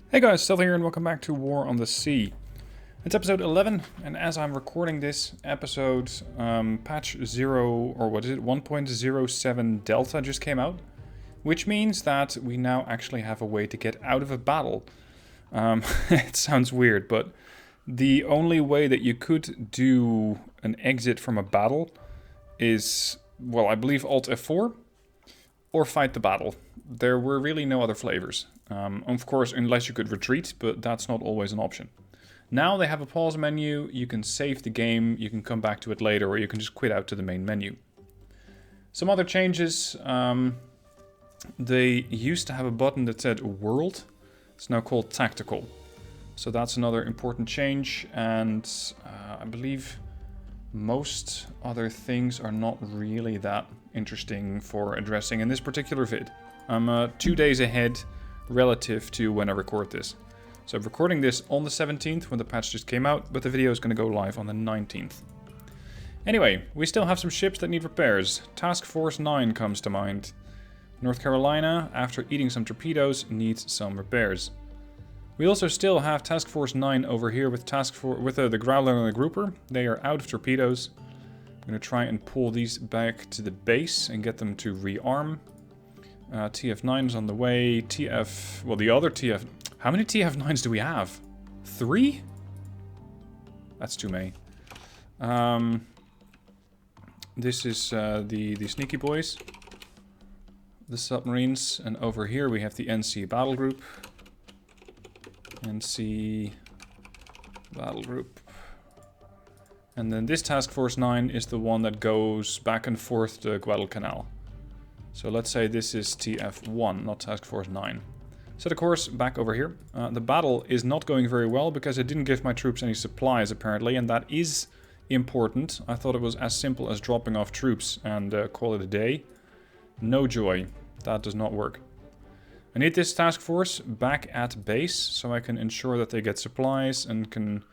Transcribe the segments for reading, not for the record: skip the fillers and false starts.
Hey guys, Stealth here and welcome back to War on the Sea. It's episode 11, and as I'm recording this episode, patch 0, or what is it, 1.07 Delta just came out, which means that we now actually have a way to get out of a battle. It sounds weird, but the only way that you could do an exit from a battle is, well, I believe Alt F4, or fight the battle. There were really no other flavors. Of course, unless you could retreat, but that's not always an option. Now they have a pause menu, you can save the game, you can come back to it later, or you can just quit out to the main menu. Some other changes, they used to have a button that said World. It's now called Tactical. So that's another important change, and I believe most other things are not really that interesting for addressing in this particular vid. I'm 2 days ahead relative to when I record this. So I'm recording this on the 17th when the patch just came out, but the video is going to go live on the 19th. Anyway, we still have some ships that need repairs. Task Force 9 comes to mind. North Carolina, after eating some torpedoes, needs some repairs. We also still have Task Force 9 over here with the Growler and the Grouper. They are out of torpedoes. I'm going to try and pull these back to the base and get them to rearm. TF9 is on the way. The other TF... How many TF9s do we have? 3? That's too many. This is the sneaky boys. The submarines. And over here we have the NC battle group. NC battle group. And then this Task Force 9 is the one that goes back and forth to Guadalcanal. So let's say this is TF1, not Task Force 9. Set a course back over here. The battle is not going very well because I didn't give my troops any supplies apparently, and that is important. I thought it was as simple as dropping off troops and call it a day. No joy. That does not work. I need this task force back at base so I can ensure that they get supplies and can...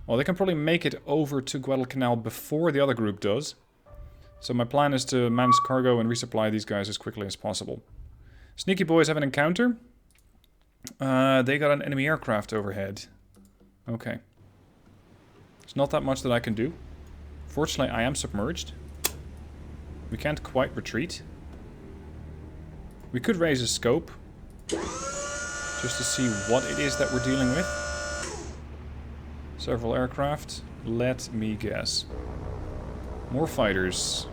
Well, they can probably make it over to Guadalcanal before the other group does. So my plan is to manage cargo and resupply these guys as quickly as possible. Sneaky boys have an encounter. They got an enemy aircraft overhead. Okay. There's not that much that I can do. Fortunately, I am submerged. We can't quite retreat. We could raise a scope. Just to see what it is that we're dealing with. Several aircraft. Let me guess. More fighters.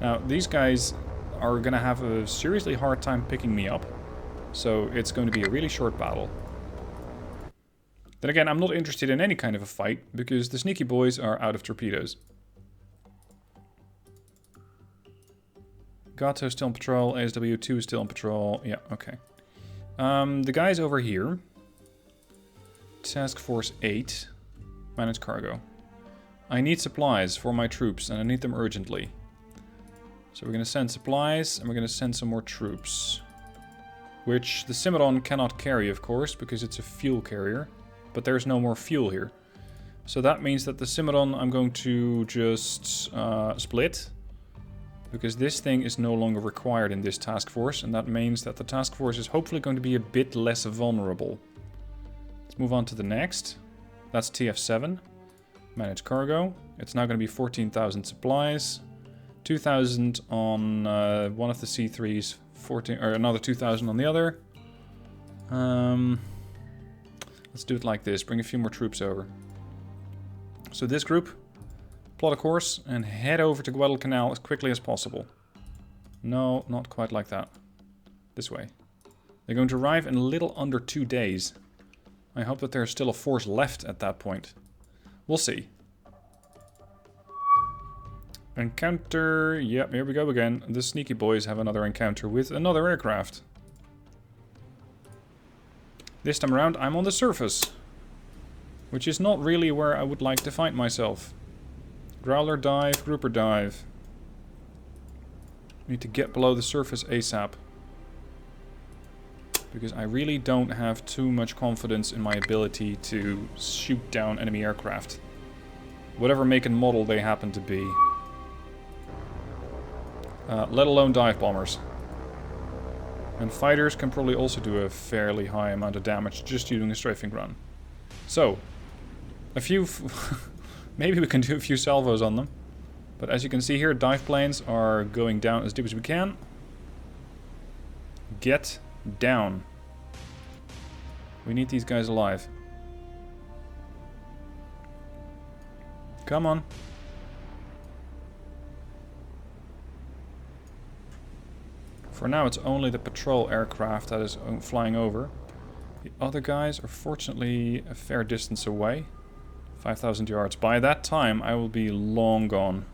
Now, these guys are going to have a seriously hard time picking me up. So it's going to be a really short battle. Then again, I'm not interested in any kind of a fight, because the sneaky boys are out of torpedoes. Gato still on patrol, ASW2 is still on patrol. Yeah, okay. The guys over here. Task Force 8. Manage cargo. I need supplies for my troops, and I need them urgently. So we're going to send supplies, and we're going to send some more troops. Which the Cimarron cannot carry, of course, because it's a fuel carrier. But there's no more fuel here. So that means that the Cimarron I'm going to just split. Because this thing is no longer required in this task force, and that means that the task force is hopefully going to be a bit less vulnerable. Let's move on to the next. That's TF7. Manage cargo. It's now going to be 14,000 supplies. 2,000 on one of the C3s. 14, or another 2,000 on the other. Let's do it like this. Bring a few more troops over. So this group, plot a course and head over to Guadalcanal as quickly as possible. No, not quite like that. This way. They're going to arrive in a little under 2 days. I hope that there's still a force left at that point. We'll see. Encounter. Yep, here we go again. The sneaky boys have another encounter with another aircraft. This time around, I'm on the surface. Which is not really where I would like to find myself. Growler dive, grouper dive. Need to get below the surface ASAP. Because I really don't have too much confidence in my ability to shoot down enemy aircraft. Whatever make and model they happen to be. Let alone dive bombers. And fighters can probably also do a fairly high amount of damage just using a strafing run. So, a few... maybe we can do a few salvos on them. But as you can see here, dive planes are going down as deep as we can. Get down. We need these guys alive. Come on. For now, it's only the patrol aircraft that is flying over. The other guys are fortunately a fair distance away. 5,000 yards. By that time, I will be long gone.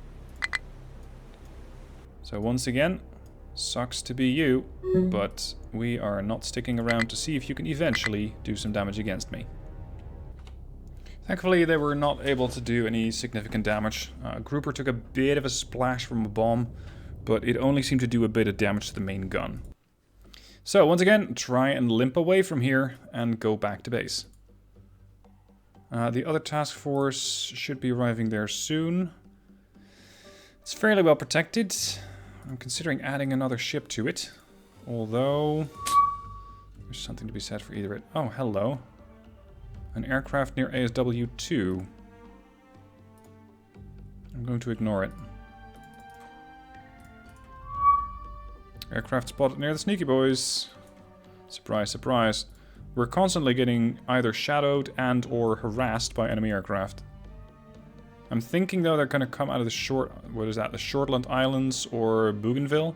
So once again, sucks to be you, but we are not sticking around to see if you can eventually do some damage against me. Thankfully, they were not able to do any significant damage. Grouper took a bit of a splash from a bomb, but it only seemed to do a bit of damage to the main gun. So, once again, try and limp away from here and go back to base. The other task force should be arriving there soon. It's fairly well protected. I'm considering adding another ship to it. Although, there's something to be said for either. Oh, hello. An aircraft near ASW2. I'm going to ignore it. Aircraft spotted near the sneaky boys. Surprise, surprise. We're constantly getting either shadowed and or harassed by enemy aircraft. I'm thinking though they're going to come out of the the Shortland Islands or Bougainville.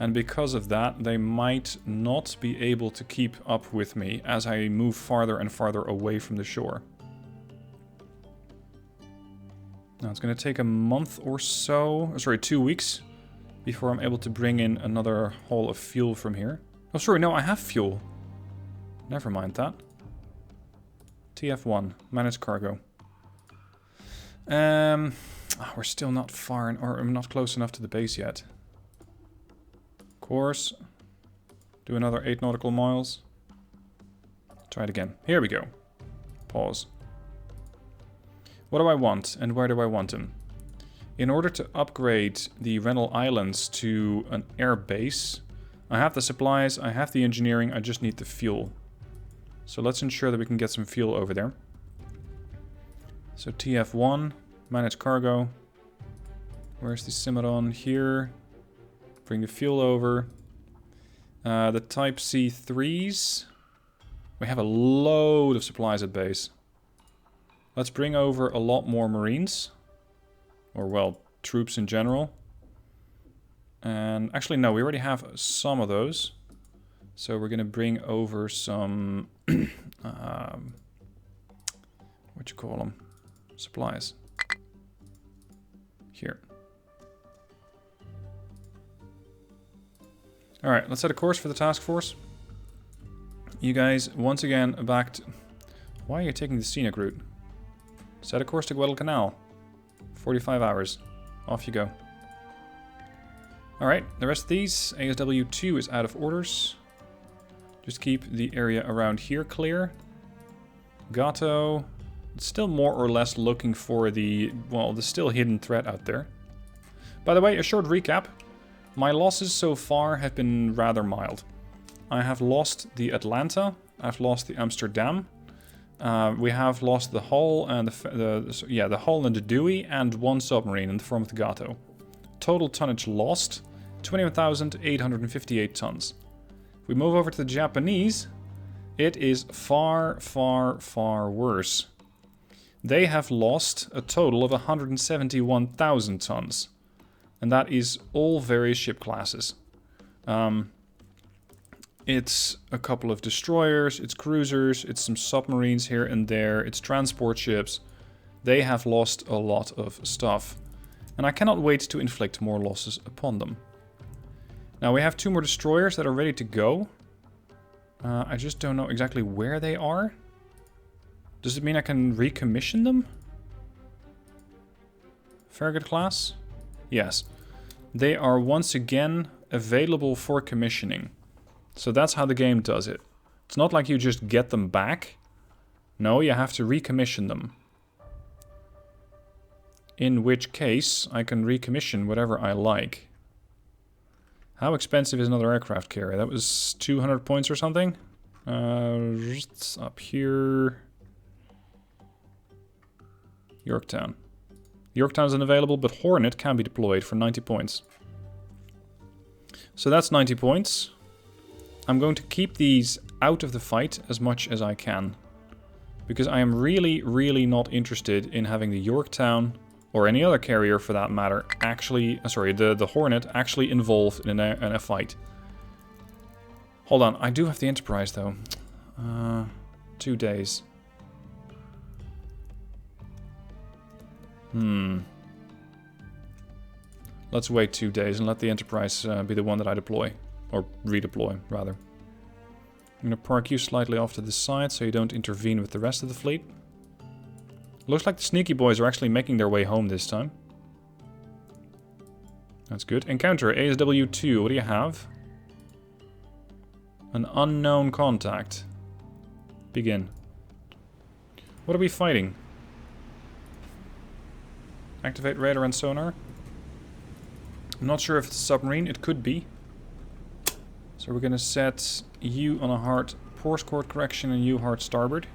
And because of that, they might not be able to keep up with me as I move farther and farther away from the shore. Now it's going to take a month or so, sorry, 2 weeks, before I'm able to bring in another haul of fuel from here. Oh, sorry, no, I have fuel. Never mind that. TF1, manage cargo. We're still not far, or not close enough to the base yet. Course. Do another 8 nautical miles. Try it again. Here we go. Pause. What do I want, and where do I want them? In order to upgrade the Renal Islands to an air base, I have the supplies, I have the engineering, I just need the fuel. So let's ensure that we can get some fuel over there. So TF1, manage cargo. Where's the Cimarron? Here. Bring the fuel over. The Type C3s. We have a load of supplies at base. Let's bring over a lot more Marines. Or, well, troops in general. And actually, no, we already have some of those. So we're going to bring over some... what you call them? Supplies. Here. Alright, let's set a course for the task force. You guys, once again, back to... Why are you taking the scenic route? Set a course to Guadalcanal. 45 hours. Off you go. Alright, the rest of these, ASW2 is out of orders. Just keep the area around here clear. Gato, still more or less looking for the, well, the still hidden threat out there. By the way, a short recap. My losses so far have been rather mild. I have lost the Atlanta, I've lost the Amsterdam. We have lost the hull and the hull and the Dewey and 1 submarine in the form of the Gato. Total tonnage lost, 21,858 tons. If we move over to the Japanese, it is far, far, far worse. They have lost a total of 171,000 tons. And that is all various ship classes. It's a couple of destroyers, it's cruisers, it's some submarines here and there, it's transport ships. They have lost a lot of stuff. And I cannot wait to inflict more losses upon them. Now we have 2 more destroyers that are ready to go. I just don't know exactly where they are. Does it mean I can recommission them? Farragut class? Yes. They are once again available for commissioning. So that's how the game does it. It's not like you just get them back. No, you have to recommission them. In which case, I can recommission whatever I like. How expensive is another aircraft carrier? That was 200 points or something. It's up here. Yorktown. Yorktown's unavailable, but Hornet can be deployed for 90 points. So that's 90 points. I'm going to keep these out of the fight as much as I can. Because I am really, really not interested in having the Yorktown, or any other carrier for that matter, actually... sorry, the Hornet actually involved in a fight. Hold on, I do have the Enterprise though. 2 days. Let's wait 2 days and let the Enterprise be the one that I deploy. Or redeploy, rather. I'm going to park you slightly off to the side so you don't intervene with the rest of the fleet. Looks like the sneaky boys are actually making their way home this time. That's good. Encounter ASW2, what do you have? An unknown contact. Begin. What are we fighting? Activate radar and sonar. I'm not sure if it's a submarine. It could be. So we're going to set you on a hard port course correction and you hard starboard.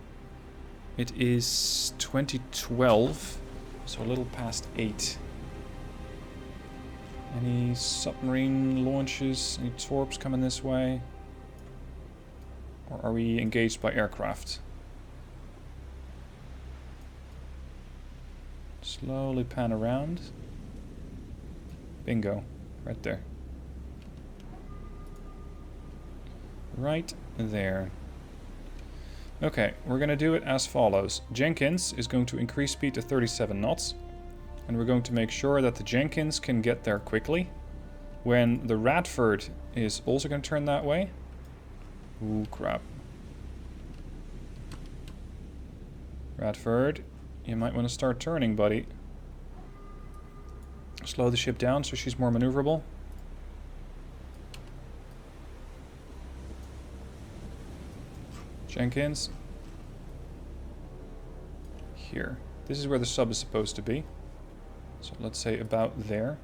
It is 2012, so a little past 8. Any submarine launches? Any torps coming this way? Or are we engaged by aircraft? Slowly pan around. Bingo. Right there. Right there. Okay, we're going to do it as follows. Jenkins is going to increase speed to 37 knots. And we're going to make sure that the Jenkins can get there quickly. When the Radford is also going to turn that way. Ooh, crap. Radford, you might want to start turning, buddy. Slow the ship down so she's more maneuverable. Jenkins. Here. This is where the sub is supposed to be. So let's say about there.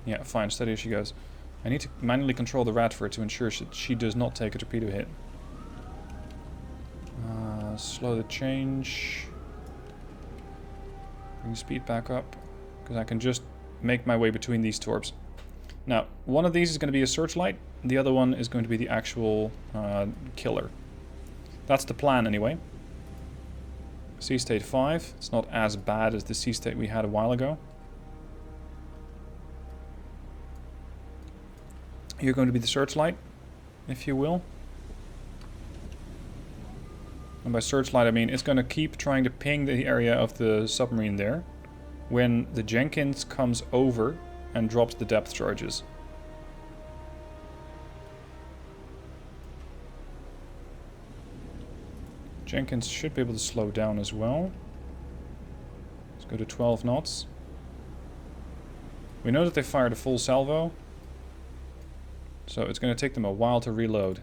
Yeah, fine. Steady as she goes. I need to manually control the Radford to ensure she does not take a torpedo hit. Slow the change. Bring the speed back up. Because I can just make my way between these torps. Now, one of these is going to be a searchlight. The other one is going to be the actual killer. That's the plan anyway. Sea state 5. It's not as bad as the sea state we had a while ago. You're going to be the searchlight, if you will. And by searchlight I mean it's going to keep trying to ping the area of the submarine there when the Jenkins comes over and drops the depth charges. Jenkins should be able to slow down as well. Let's go to 12 knots. We know that they fired a full salvo. So it's going to take them a while to reload.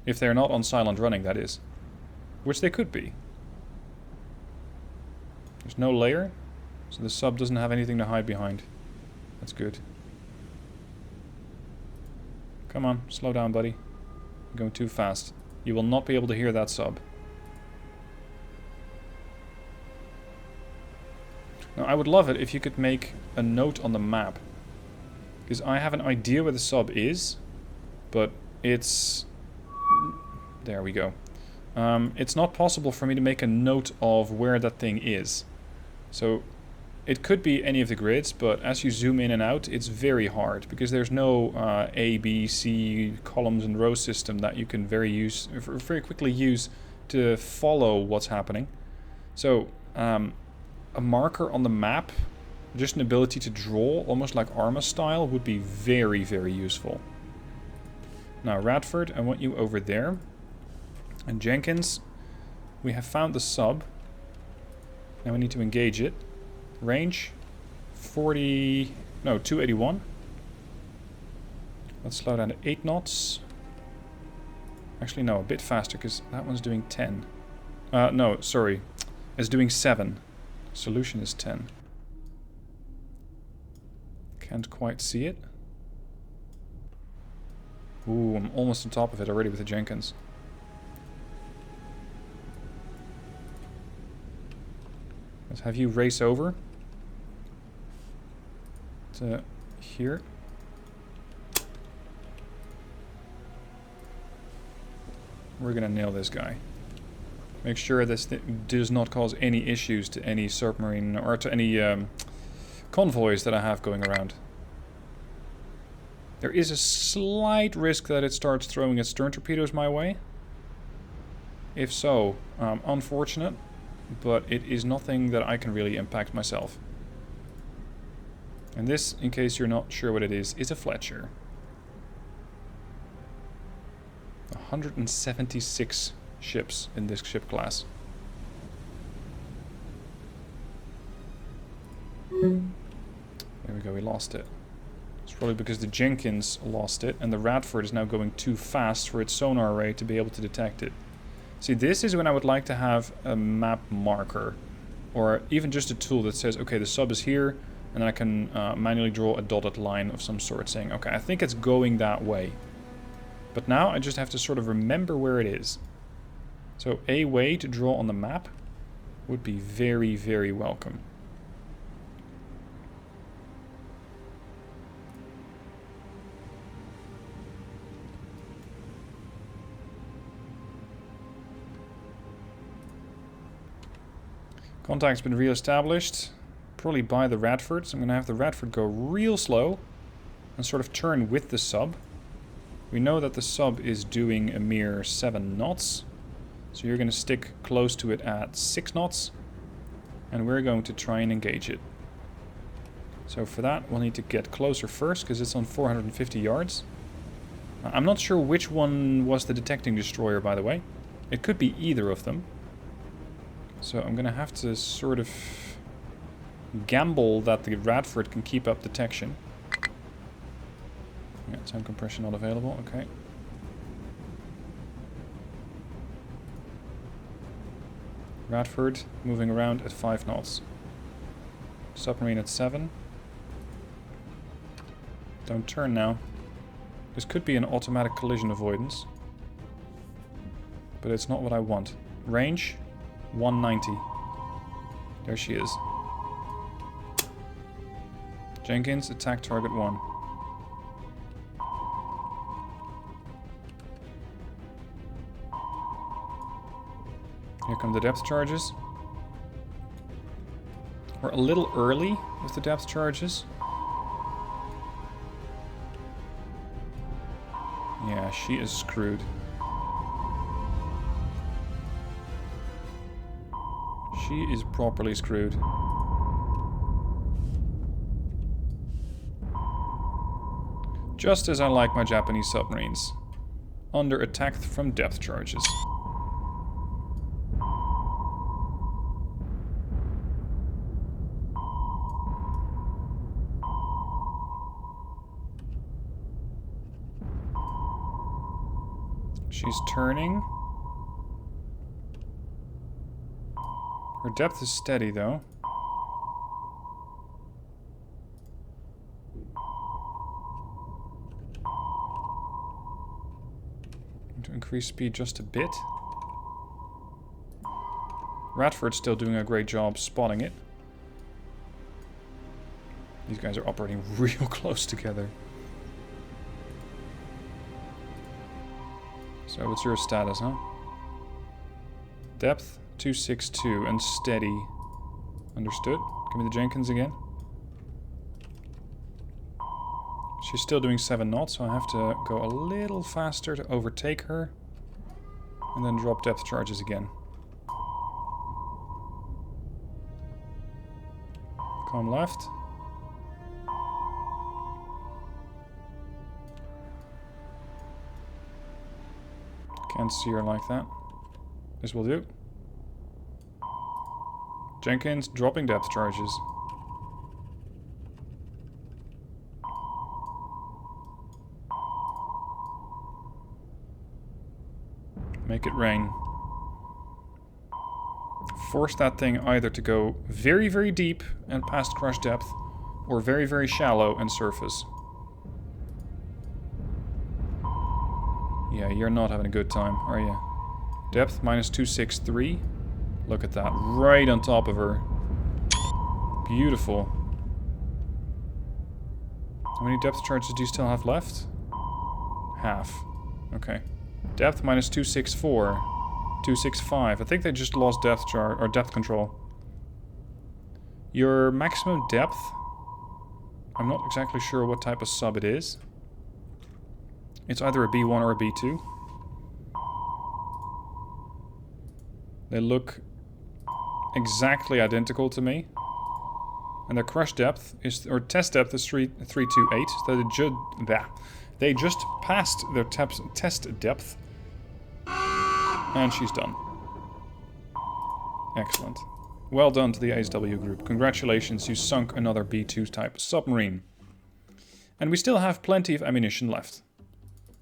If they're not on silent running, that is. Which they could be. There's no layer, so the sub doesn't have anything to hide behind. That's good. Come on, slow down, buddy. You're going too fast. You will not be able to hear that sub. Now, I would love it if you could make a note on the map. Because I have an idea where the sub is, but it's... There we go. It's not possible for me to make a note of where that thing is. So, it could be any of the grids, but as you zoom in and out, it's very hard. Because there's no A, B, C columns and row system that you can very quickly use to follow what's happening. So, a marker on the map, just an ability to draw, almost like Arma style, would be very, very useful. Now, Radford, I want you over there. And Jenkins, we have found the sub. Now we need to engage it. Range, 281. Let's slow down to 8 knots. Actually, no, a bit faster, because that one's doing 10. No, sorry. It's doing 7. Solution is 10. Can't quite see it. Ooh, I'm almost on top of it already with the Jenkins. Let's have you race over to here. We're gonna nail this guy. Make sure this does not cause any issues to any submarine or to any convoys that I have going around. There is a slight risk that it starts throwing its stern torpedoes my way. If so, unfortunate, but it is nothing that I can really impact myself. And this, in case you're not sure what it is a Fletcher. 176 ships in this ship class. There we go, we lost it. It's probably because the Jenkins lost it, and the Radford is now going too fast for its sonar array to be able to detect it. See, this is when I would like to have a map marker, or even just a tool that says, okay, the sub is here, and then I can manually draw a dotted line of some sort saying, okay, I think it's going that way. But now I just have to sort of remember where it is. So a way to draw on the map would be very, very welcome. Contact's been re-established, probably by the Radford. So I'm going to have the Radford go real slow and sort of turn with the sub. We know that the sub is doing a mere 7 knots. So you're going to stick close to it at 6 knots. And we're going to try and engage it. So for that, we'll need to get closer first, because it's on 450 yards. I'm not sure which one was the detecting destroyer, by the way. It could be either of them. So I'm going to have to sort of gamble that the Radford can keep up detection. Yeah, time compression not available, okay. Radford moving around at 5 knots. Submarine at 7. Don't turn now. This could be an automatic collision avoidance. But it's not what I want. Range 190. There she is. Jenkins, attack target 1. Here come the depth charges. We're a little early with the depth charges. Yeah, she is screwed. She is properly screwed. Just as I like my Japanese submarines. Under attack from depth charges. She's turning. Her depth is steady, though. To increase speed just a bit. Radford's still doing a great job spotting it. These guys are operating real close together. So what's your status, huh? Depth 262 and steady. Understood. Give me the Jenkins again. She's still doing 7 knots, so I have to go a little faster to overtake her. And then drop depth charges again. Calm left. Can't see her like that. This will do. Jenkins dropping depth charges. Make it rain. Force that thing either to go very, very deep and past crush depth, or very, very shallow and surface. Yeah, you're not having a good time, are you? Depth, minus 263. Look at that. Right on top of her. Beautiful. How many depth charges do you still have left? Half. Okay. Depth, minus 264. 265. I think they just lost depth charge or depth control. Your maximum depth, I'm not exactly sure what type of sub it is. It's either a B1 or a B2. They look exactly identical to me. And their crush depth is, or test depth is 328. So they just passed their test depth. And she's done. Excellent. Well done to the ASW group. Congratulations, you sunk another B2 type submarine. And we still have plenty of ammunition left.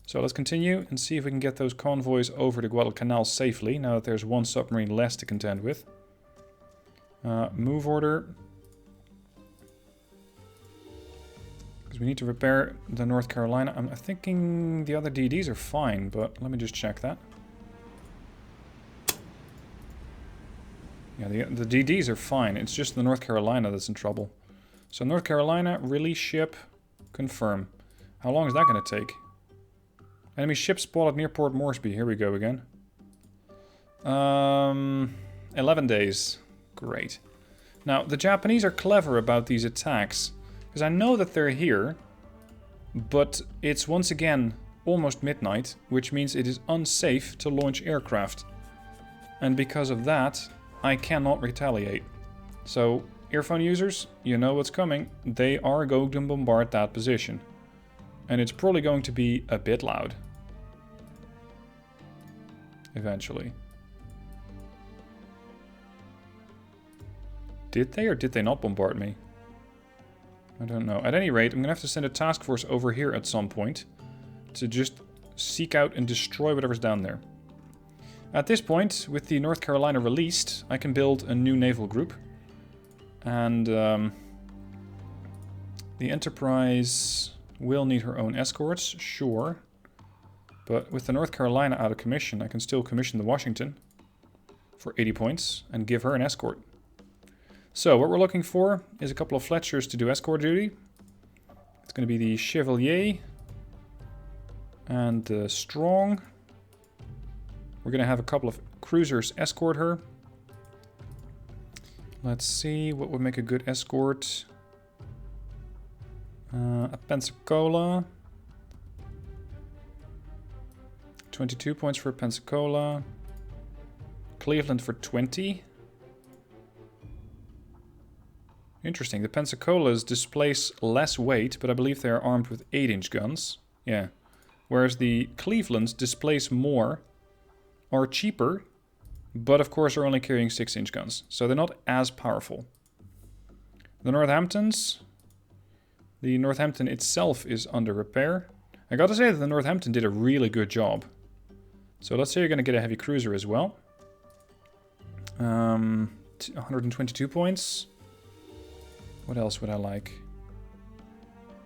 So let's continue and see if we can get those convoys over to Guadalcanal safely, now that there's one submarine less to contend with. Move order. Because we need to repair the North Carolina. I'm thinking the other DDs are fine, but let me just check that. Yeah, the DDs are fine. It's just the North Carolina that's in trouble. So North Carolina, release ship, confirm. How long is that going to take? Enemy ship spotted near Port Moresby. Here we go again. 11 days. Great. Now, the Japanese are clever about these attacks. Because I know that they're here. But it's once again almost midnight. Which means it is unsafe to launch aircraft. And because of that, I cannot retaliate. So, earphone users, you know what's coming. They are going to bombard that position. And it's probably going to be a bit loud. Eventually. Did they or did they not bombard me? I don't know. At any rate, I'm going to have to send a task force over here at some point. To just seek out and destroy whatever's down there. At this point, with the North Carolina released, I can build a new naval group. And the Enterprise will need her own escorts, sure. But with the North Carolina out of commission, I can still commission the Washington for 80 points and give her an escort. So what we're looking for is a couple of Fletchers to do escort duty. It's going to be the Chevalier and the Strong. We're going to have a couple of cruisers escort her. Let's see what would make a good escort. A Pensacola. 22 points for Pensacola. Cleveland for 20. Interesting. The Pensacola's displace less weight, but I believe they are armed with 8-inch guns. Yeah. Whereas the Clevelands displace more, are cheaper, but of course are only carrying 6-inch guns. So they're not as powerful. The Northamptons. The Northampton itself is under repair. I gotta say that the Northampton did a really good job. So let's say you're gonna get a heavy cruiser as well. 122 points. What else would I like?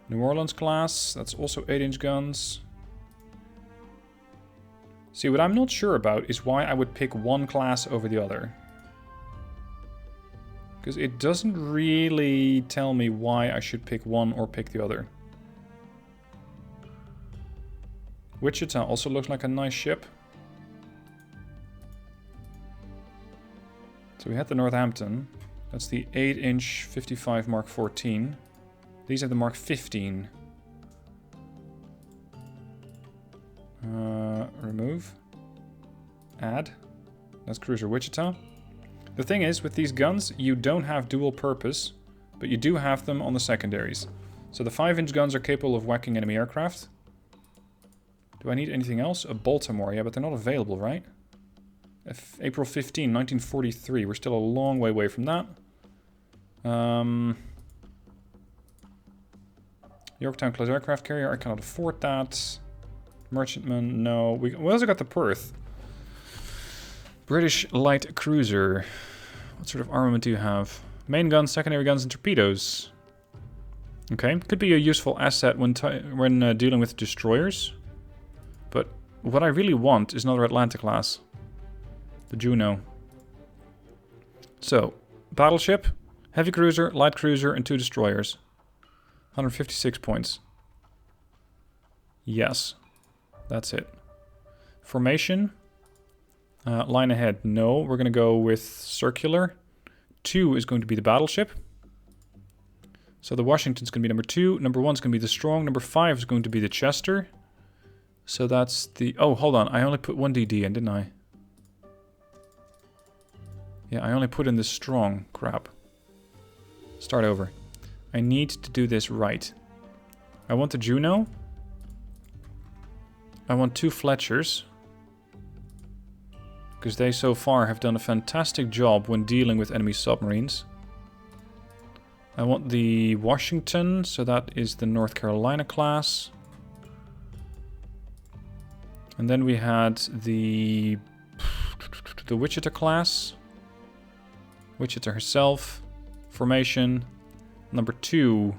New Orleans class. That's also 8-inch guns. See, what I'm not sure about is why I would pick one class over the other. Because it doesn't really tell me why I should pick one or pick the other. Wichita also looks like a nice ship. So we had the Northampton. That's the 8-inch 55 Mark 14. These are the Mark 15. Remove. Add. That's Cruiser Wichita. The thing is, with these guns, you don't have dual purpose, but you do have them on the secondaries. So the 5-inch guns are capable of whacking enemy aircraft. Do I need anything else? A Baltimore, yeah, but they're not available, right? April 15, 1943. We're still a long way away from that. Yorktown class aircraft carrier, I cannot afford that. Merchantman, no. We also got the Perth. British light cruiser. What sort of armament do you have? Main guns, secondary guns, and torpedoes. Okay, could be a useful asset when dealing with destroyers. But what I really want is another Atlanta class. The Juno. So, battleship, heavy cruiser, light cruiser, and 2 destroyers. 156 points. Yes. That's it. Formation. Line ahead. No, we're going to go with circular. 2 is going to be the battleship. So the Washington's going to be number 2. Number 1 is going to be the Strong. Number 5 is going to be the Chester. So that's the... Oh, hold on. I only put 1 DD in, didn't I? Yeah, I only put in the Strong. Crap. Start over. I need to do this right. I want the Juno. I want 2 Fletchers. Because they so far have done a fantastic job when dealing with enemy submarines. I want the Washington, so that is the North Carolina class. And then we had the Wichita class. Wichita herself. Formation. Number 2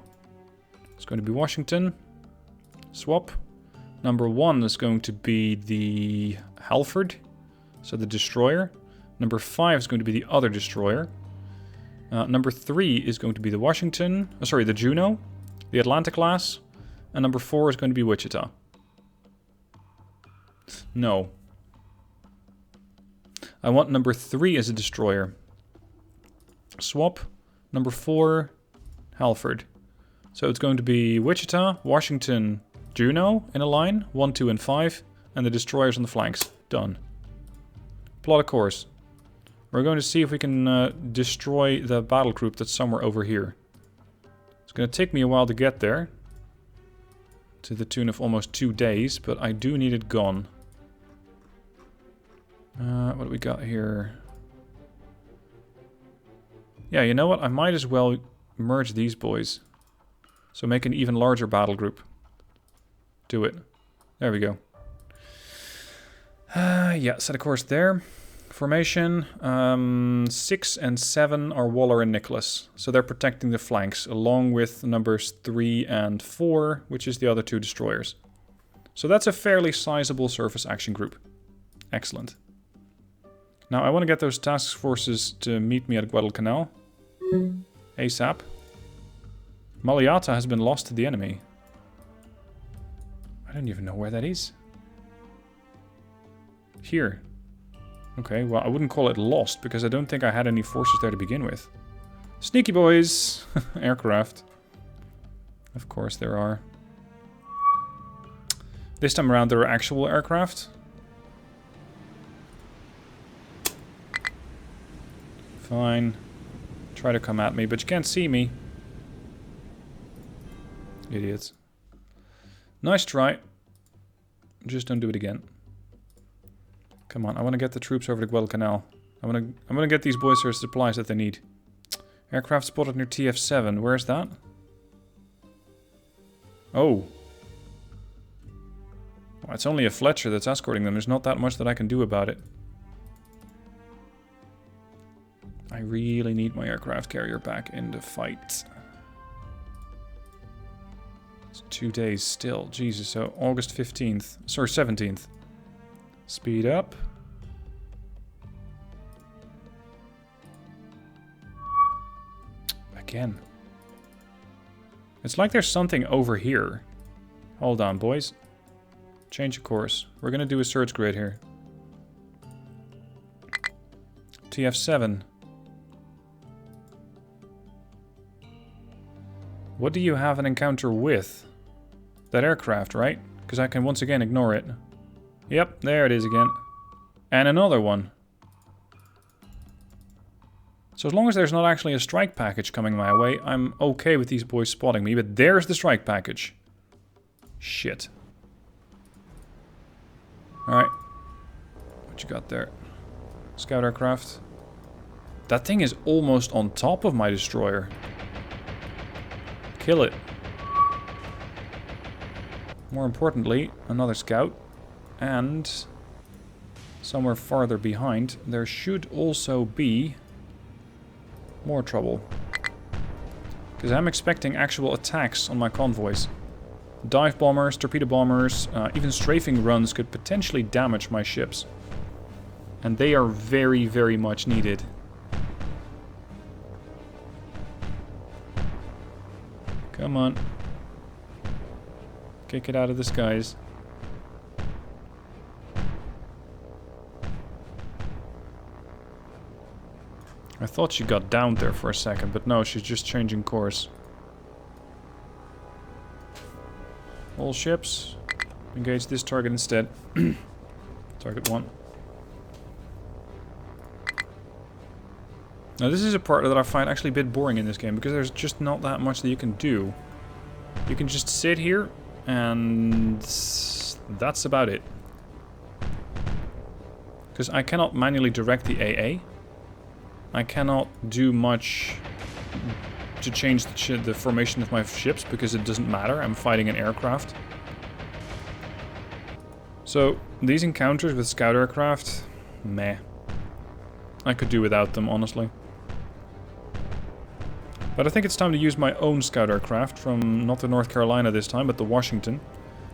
is going to be Washington. Swap. Number 1 is going to be the Halford. So the destroyer. Number 5 is going to be the other destroyer. Number 3 is going to be the Washington. Oh, sorry, the Juno. The Atlanta class. And number 4 is going to be Wichita. No. I want number 3 as a destroyer. Swap. Number 4, Halford. So it's going to be Wichita, Washington, Juno in a line. 1, 2, and 5. And the destroyers on the flanks. Done. Plot a course. We're going to see if we can destroy the battle group that's somewhere over here. It's going to take me a while to get there. To the tune of almost 2 days, but I do need it gone. What do we got here? Yeah, you know what? I might as well merge these boys. So make an even larger battle group. Do it. There we go. Yeah, set a course there. Formation. 6 and 7 are Waller and Nicholas. So they're protecting the flanks, along with numbers 3 and 4, which is the other 2 destroyers. So that's a fairly sizable surface action group. Excellent. Now I want to get those task forces to meet me at Guadalcanal. ASAP. Maliata has been lost to the enemy. I don't even know where that is. Here. Okay, well, I wouldn't call it lost, because I don't think I had any forces there to begin with. Sneaky boys! Aircraft. Of course there are. This time around there are actual aircraft. Fine. Try to come at me, but you can't see me. Idiots. Nice try. Just don't do it again. Come on, I want to get the troops over to Guadalcanal. I'm gonna get these boys their supplies that they need. Aircraft spotted near TF7. Where's that? Oh. Well, it's only a Fletcher that's escorting them. There's not that much that I can do about it. I really need my aircraft carrier back in the fight. It's 2 days still. Jesus, so August 15th. Sorry, 17th. Speed up. Again. It's like there's something over here. Hold on, boys. Change of course. We're gonna do a search grid here. TF7. What do you have an encounter with? That aircraft, right? Because I can once again ignore it. Yep, there it is again. And another one. So as long as there's not actually a strike package coming my way, I'm okay with these boys spotting me. But there's the strike package. Shit. Alright. What you got there? Scout aircraft. That thing is almost on top of my destroyer. Kill it. More importantly, another scout. And somewhere farther behind, there should also be more trouble. Because I'm expecting actual attacks on my convoys. Dive bombers, torpedo bombers, even strafing runs could potentially damage my ships. And they are very, very much needed. Come on. Kick it out of the skies. I thought she got downed there for a second, but no, she's just changing course. All ships, engage this target instead. Target 1. Now this is a part that I find actually a bit boring in this game, because there's just not that much that you can do. You can just sit here, and that's about it. Because I cannot manually direct the AA. I cannot do much to change the formation of my ships, because it doesn't matter. I'm fighting an aircraft. So, these encounters with scout aircraft, meh. I could do without them, honestly. But I think it's time to use my own scout aircraft from not the North Carolina this time, but the Washington,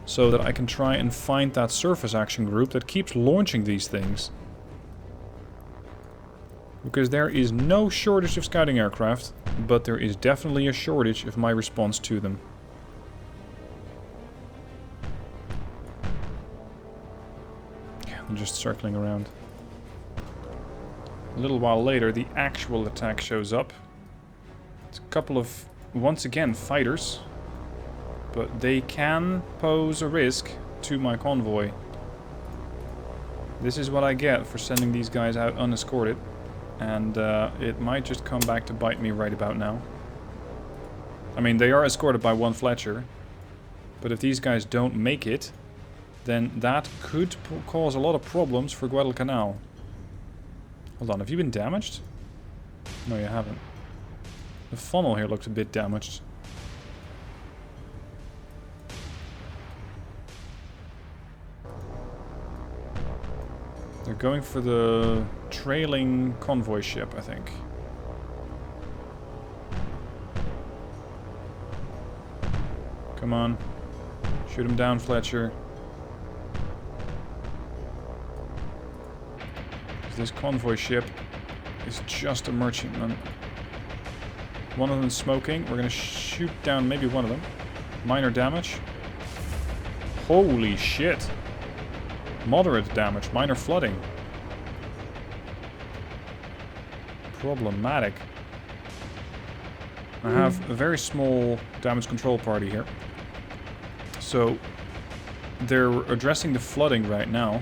so that I can try and find that surface action group that keeps launching these things. Because there is no shortage of scouting aircraft, but there is definitely a shortage of my response to them. Yeah, I'm just circling around. A little while later, the actual attack shows up. It's a couple of, once again, fighters. But they can pose a risk to my convoy. This is what I get for sending these guys out unescorted. And it might just come back to bite me right about now. I mean, they are escorted by 1 Fletcher. But if these guys don't make it, then that could cause a lot of problems for Guadalcanal. Hold on, have you been damaged? No, you haven't. The funnel here looks a bit damaged. They're going for the trailing convoy ship, I think. Come on. Shoot him down, Fletcher. This convoy ship is just a merchantman. One of them smoking. We're gonna shoot down maybe one of them. Minor damage. Holy shit. Moderate damage. Minor flooding. Problematic. I have a very small damage control party here. So they're addressing the flooding right now.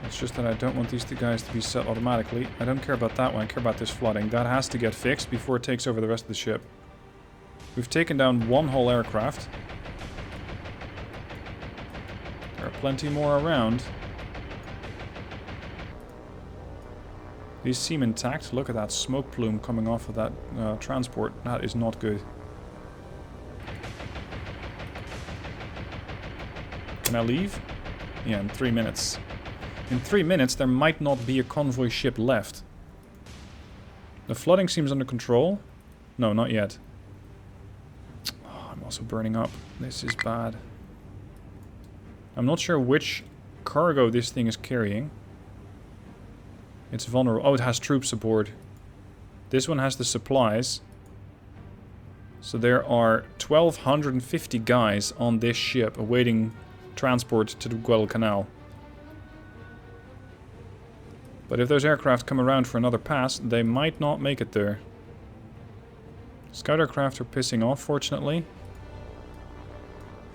It's just that I don't want these 2 guys to be set automatically. I don't care about that one, I care about this flooding. That has to get fixed before it takes over the rest of the ship. We've taken down 1 whole aircraft. There are plenty more around. These seem intact. Look at that smoke plume coming off of that transport. That is not good. Can I leave? Yeah, in 3 minutes. In 3 minutes, there might not be a convoy ship left. The flooding seems under control. No, not yet. Oh, I'm also burning up. This is bad. I'm not sure which cargo this thing is carrying. It's vulnerable. Oh, it has troops aboard. This one has the supplies. So there are 1,250 guys on this ship awaiting transport to the Guadalcanal. But if those aircraft come around for another pass, they might not make it there. Scout aircraft are pissing off, fortunately.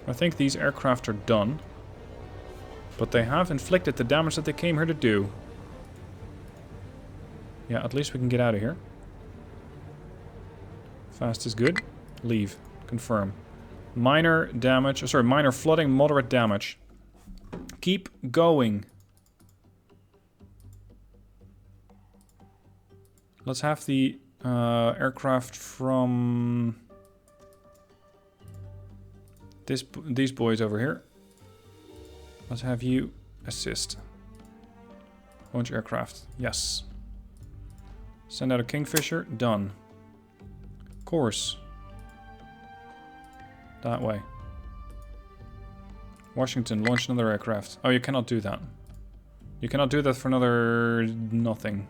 I think these aircraft are done. But they have inflicted the damage that they came here to do. Yeah, at least we can get out of here. Fast is good. Leave. Confirm. Minor damage. Sorry, minor flooding, moderate damage. Keep going. Let's have the aircraft from these boys over here. Let's have you assist. Launch aircraft. Yes. Send out a Kingfisher. Done. Course. That way. Washington, launch another aircraft. Oh, you cannot do that. You cannot do that for another... nothing.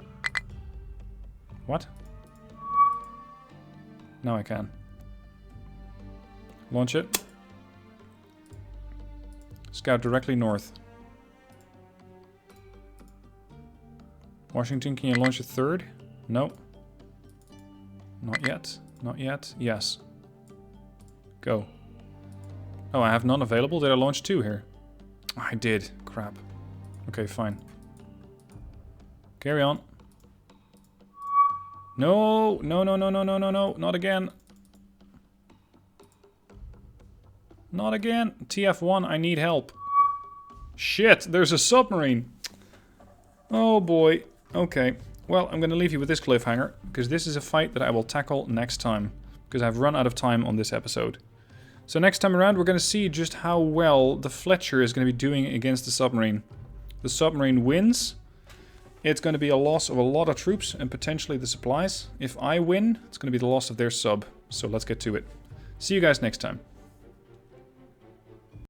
What? Now I can. Launch it. Scout directly north. Washington, can you launch a third? No. Not yet. Not yet. Yes. Go. Oh, I have none available. Did I launch 2 here? I did. Crap. Okay, fine. Carry on. No! No, no, no, no, no, no, no. Not again. Not again. TF1, I need help. Shit, there's a submarine. Oh boy. Okay. Well, I'm going to leave you with this cliffhanger, because this is a fight that I will tackle next time, because I've run out of time on this episode. So next time around, we're going to see just how well the Fletcher is going to be doing against the submarine. The submarine wins. It's going to be a loss of a lot of troops and potentially the supplies. If I win, it's going to be the loss of their sub. So let's get to it. See you guys next time.